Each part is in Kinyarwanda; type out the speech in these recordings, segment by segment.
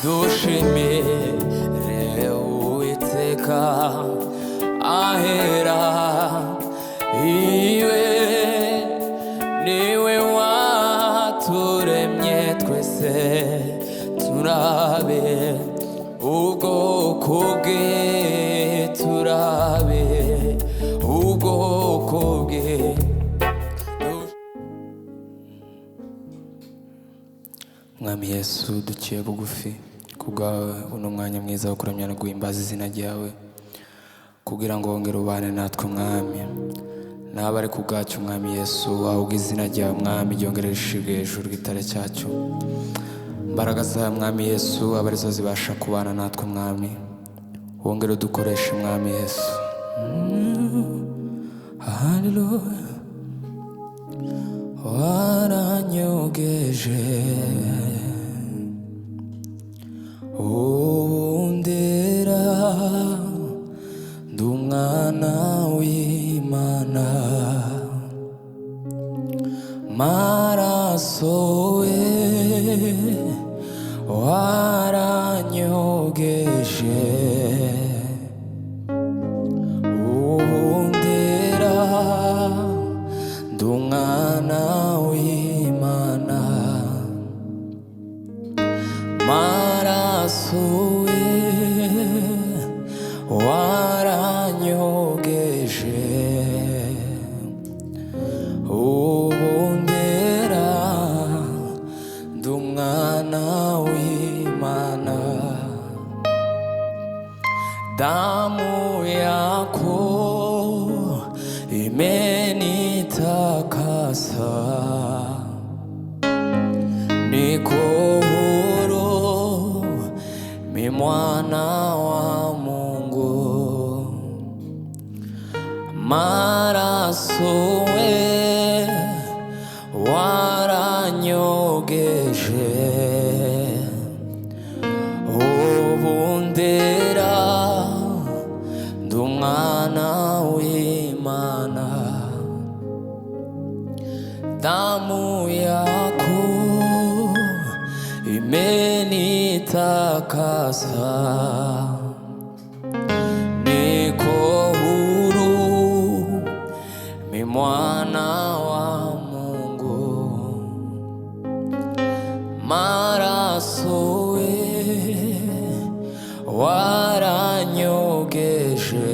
dushimire Uwiteka ahera iwe niwe waturemye twese turabe ubwoko bwe turabe ubwoko bwe. Mwami Yesu duciye bugufi kubwawe uno mwanya mwiza wo kuramya no guhimbaza izina ryawe kugira ngo wongere ubane natwe mwami naba ari kubwacu mwami Yesu ahubwo izina ryawe mwami ryongere rishige hejuru y'igitare cyacu imbaraga zawe mwami Yesu aba arizo zibasha kubana natwe mwami wongere udukoreshe mwami Yesu. Hallelujah waranyogeje undera ndumwana w'Imana maraso we waranyogeje undera ndumwana w'Imana maraso we waranyogeje ubundera ndumwana w'Imana damu yako imenitakasa niko huru mi mwana wa Mungu maraso we waranyogeje ubundera ndumwana w'Imana damu yako imenitakasa niko huru mi mwana wa Mungu maraso we waranyogeje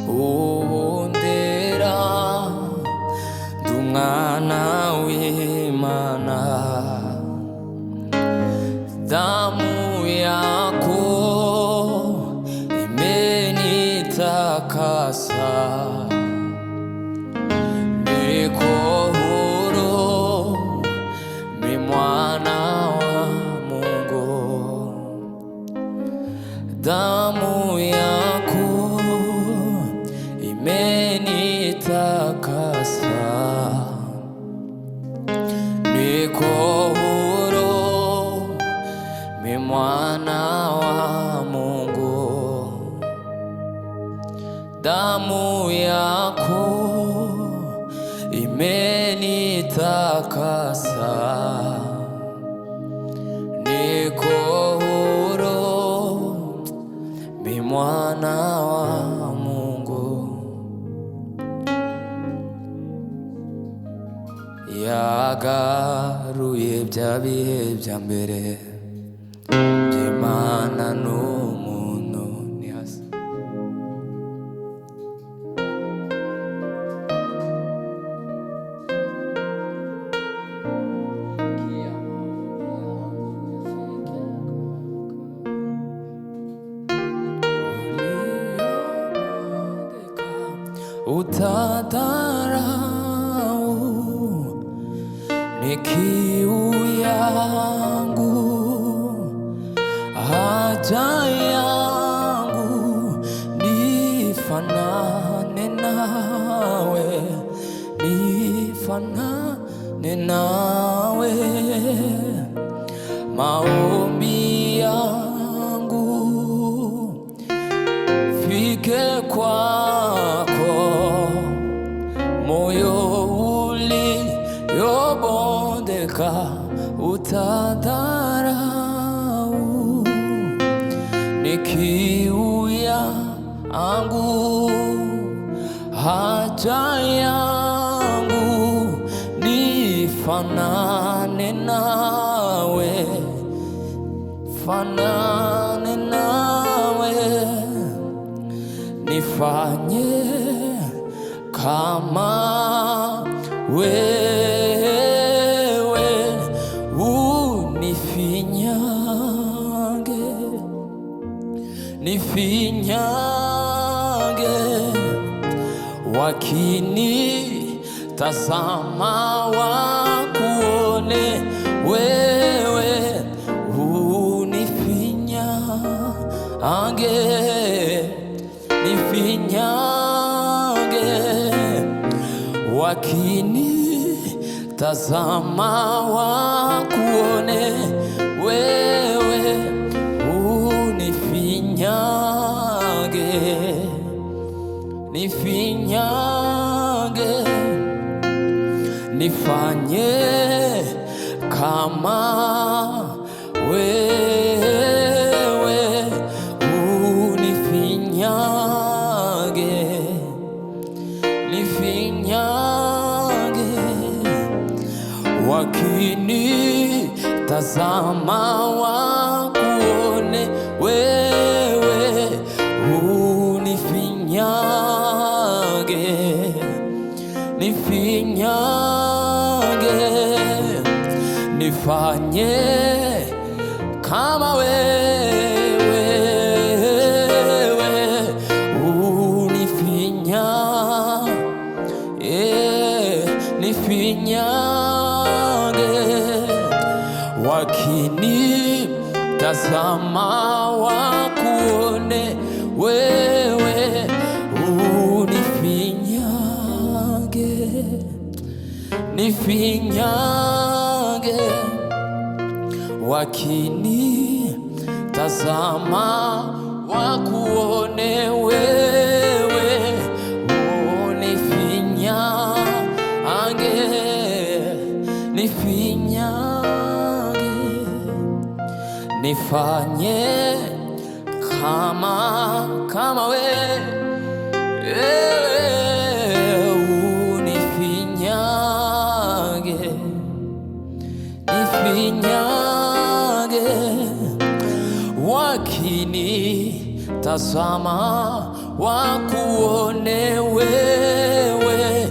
ubundera ndumwana w'Imana damu yako imenitakasa niko huru mi mwana wa Mungu damu yako imenitakasa niko huru mi mwana wa Mungu damu yako imenitakasa niko huru mi mwana wa Mungu yagaruye bya bihe bya mbere by'Imana n'umuntu ni hasi utadarau ni kiu yangu haja yangu nifanane nawe nifanane nawe maombi yangu fike kwako moyo uliobondeka utadharau ni kiu yangu, haja yangu nifanane nawe, fanane nawe, nifanye kama wewe, unifinyange, nifinyange, wakinitazama wakuone wewe, unifinyange, nifinyange, wakinitazama wakuone wewe, unifinyange, nifinyange, nifanye kama wewe, unifinyange, nifinyange, wakinitazama wakuone wewe, unifinyange, nifinyange, nifanye kama wewe, nifinyange, wakinitazama wakuone wewe, unifinyange, nifinyange, wakinitazama wakuone wewe, unifinyange, nifinyange, nifanye kama wewe, unifinyange, nifinyange, wakinitazama wakuone wewe,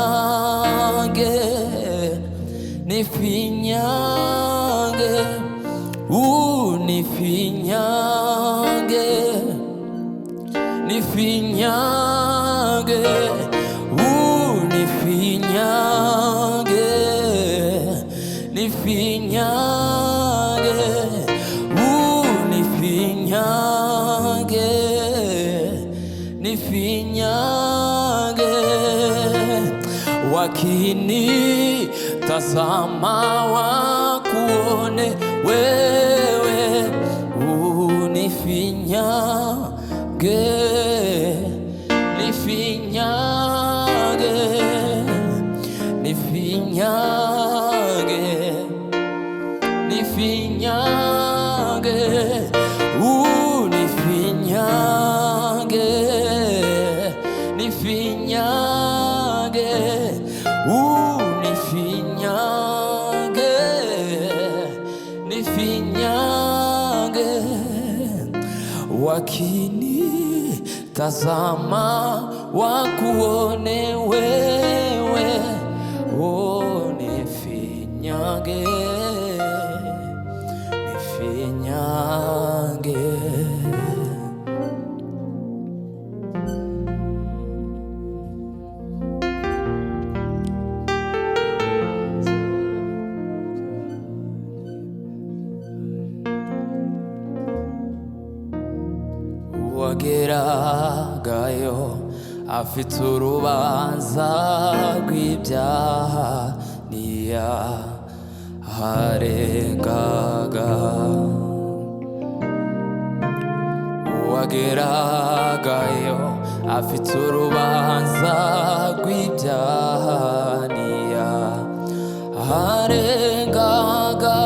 unifinyange, nifinyange, unifinyange, nifinyange, unifinyange, nifinyange, unifinyange, nifinyange, wakinitazama wakuone wewe, unifinyange, nifinyange, nifinyange, nifinyange, unifinyange, nifinyange, unifinyange, nifinyange, wakinitazama wakuone wewe, unifinyange, nifinyange. wageragayo afite urubanza rw'ibyaha ntiyaharengaga. Wageragayo afite urubanza rw'ibyaha ntiyaharengaga. harengaga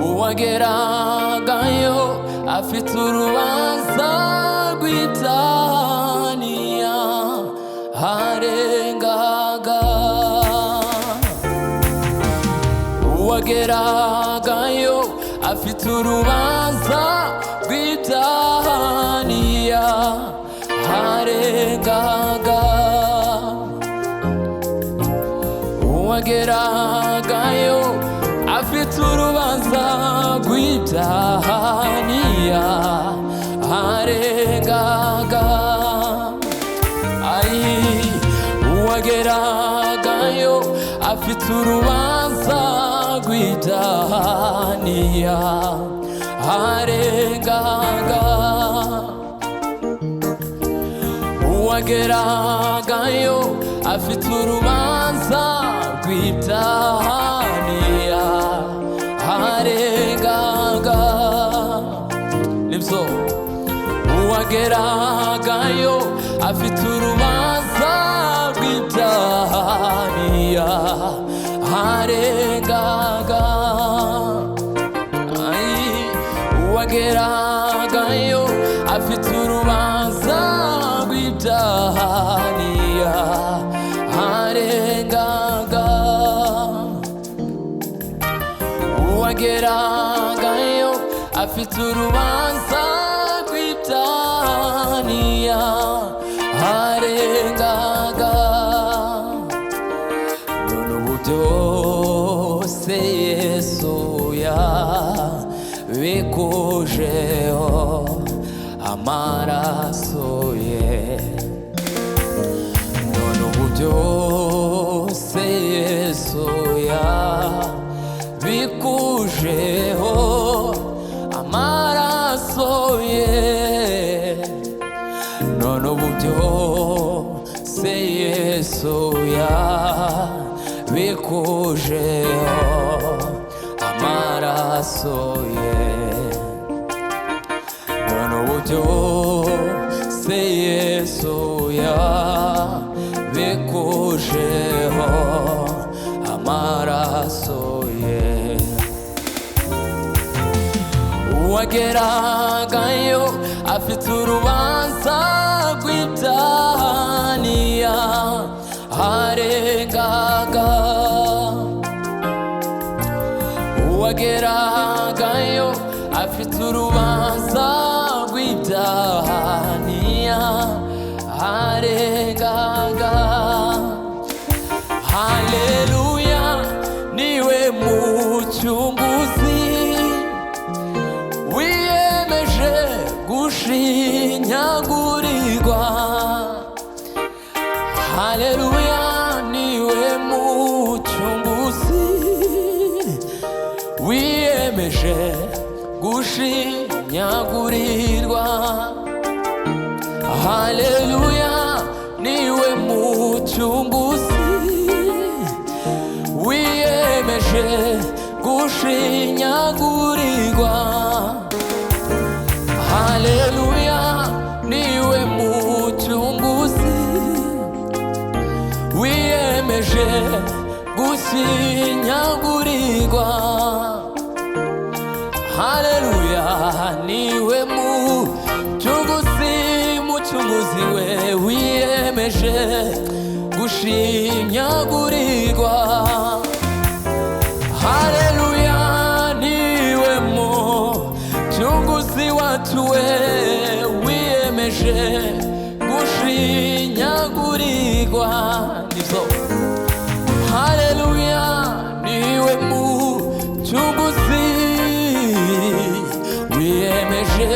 uwageragayo afite urubanza rw'itaniya harengaga uwageragayo afite urubanza rw'itaniya harengaga uwageragayo afite urubanza rw'itaniya harengaga uwageragayo afite urubanza rw'itaniya harengaga uwageragayo afite urubanza rw'itaniya harengaga nibyo uwageragayo afite urubanza rw'itaniya harengaga uwageragayo afite urubanza rw'itaniya harengaga uwageragayo afite urubanza rw'itaniya harengaga none ubu byose Yesu yabikujeho amaraso ye none ubu byose Yesu yabikujeho amaraso ye none ubu byose Yesu yabikujeho amaraso ye none ubu byose Yesu yabikujeho amaraso ye uwageragayo afite urubanza rw'itaniya harengaga uwageragayo afite urubanza rw'itaniya harengaga haleluya niwe mucunguzi wiyemeje gushinyagurirwa haleluya niwe mucunguzi wiyemeje gushinyagurirwa haleluya niwe mucunguzi wiyemeje gushinyagurirwa haleluya niwe mucunguzi wiyemeje gushinyagurirwa haleluya niwe mucunguzi mucunguzi we wiyemeje gushinyagurirwa haleluya niwe mucunguzi wacu we wiyemeje gushinyagurirwa nibyo haleluya niwe mucunguzi wiyemeje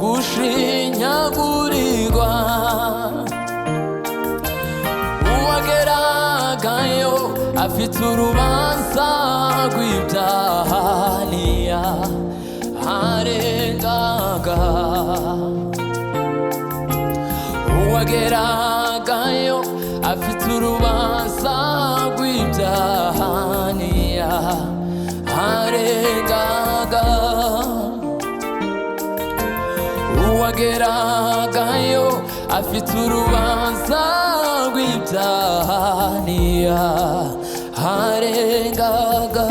gushinyagurirwa uwageragayo afite urubanza rw'itaniya harengaga uwageragayo afite urubanza rw'itaniya harengaga uwageragayo afite urubanza rw'itaniya rw'ibyaha harengaga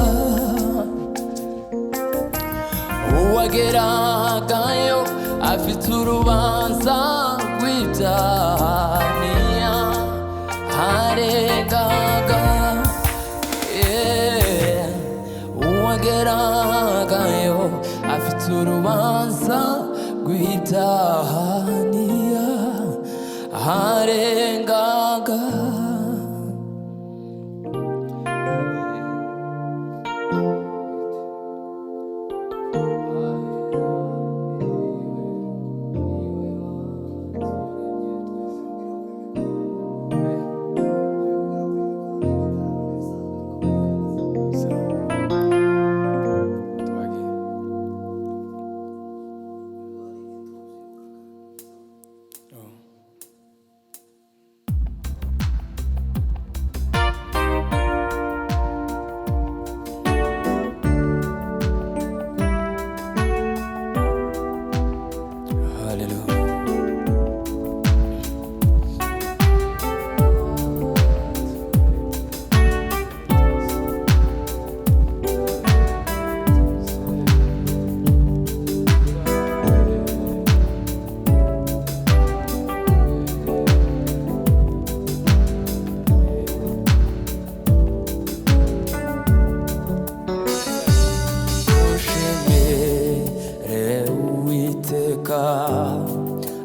uwageragayo afite urubanza rw'ibyaha harengaga uwageragayo afite urubanza rw'ibyaha harengaga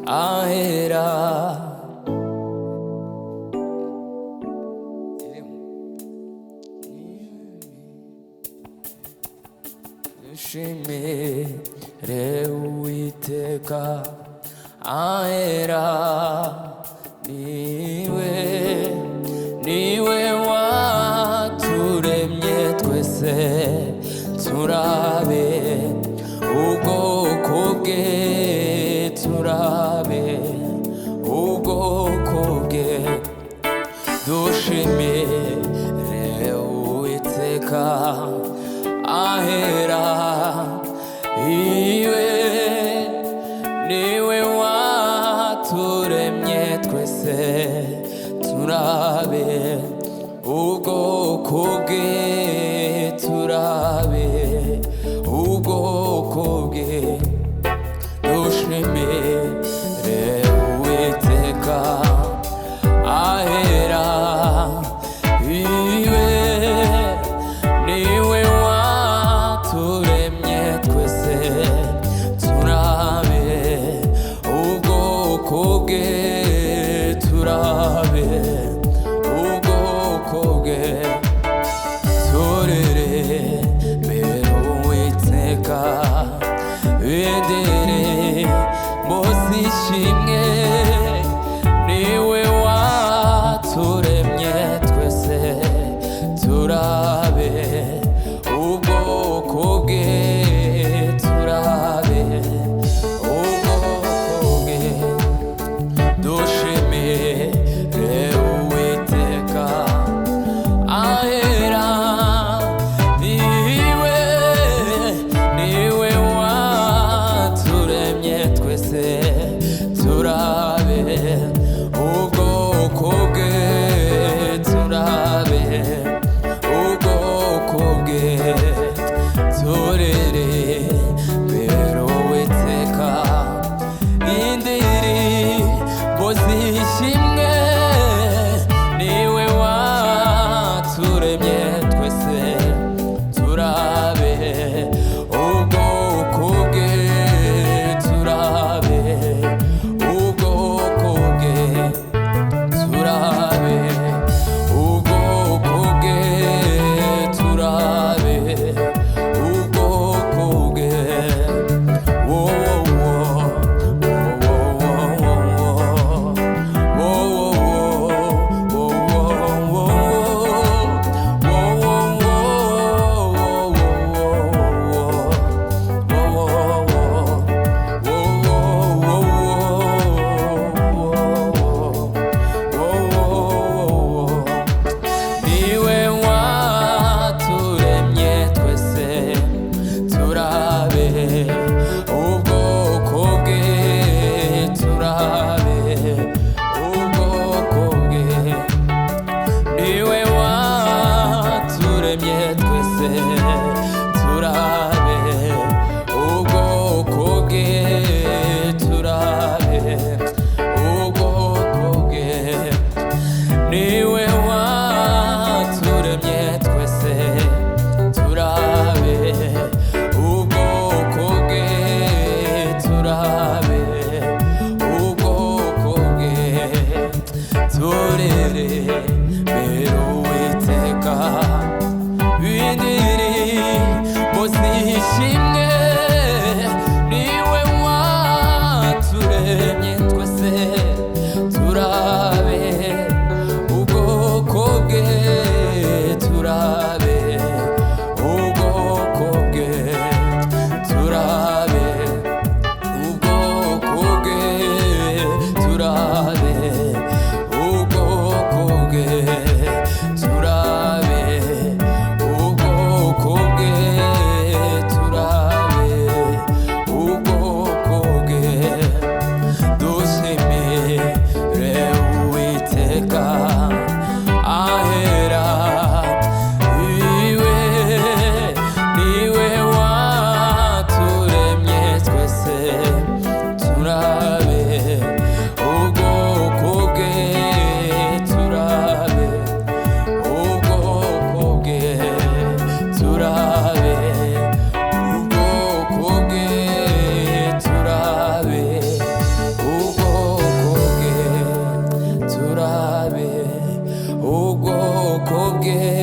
ahera dushimire Uwiteka ahera niwe waturemye twese turabe ubwoko bwe turabe ubwoko bwe dushimire Uwiteka ahera niwe waturemye twese turabe ubwoko bwe turabe ubwoko bwe dushimire Uwiteka ahera niwe waturemye twese turabe ubwoko bwe turabe ubwoko bwe bwe